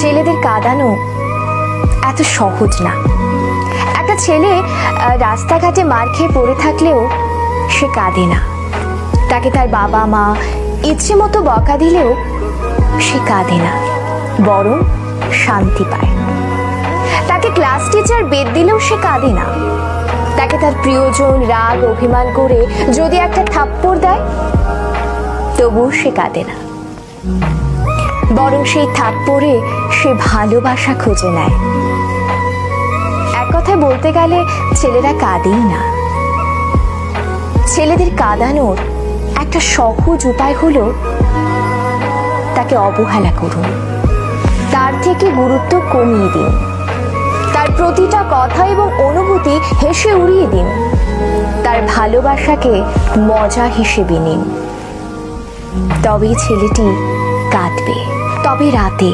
ছেলেদের কাঁদানো এত সহজ না। একটা ছেলে রাস্তাঘাটে মার খেয়ে পড়ে থাকলেও সে কাঁদে না। তাকে তার বাবা মা ইচ্ছে মতো বকা দিলেও সে কাঁদে না, বরং শান্তি পায়। তাকে ক্লাস টিচার বেদ দিলেও সে কাঁদে না। তাকে তার প্রিয়জন রাগ অভিমান করে যদি একটা থাপ্পড় দেয় তবুও সে কাঁদে না, বরং সেই থাপ্পড়ে সে ভালোবাসা খুঁজে নেয়। এক কথায় বলতে গেলে ছেলেরা কাঁদেই না। ছেলেদের কাঁদানোর একটা সহজ উপায় হলো তাকে অবহেলা করুন, তার থেকে গুরুত্ব কমিয়ে দিন, তার প্রতিটা কথা এবং অনুভূতি হেসে উড়িয়ে দিন, তার ভালোবাসাকে মজা হিসেবে নিন। তবেই ছেলেটি কাঁদবে, তবে রাতে।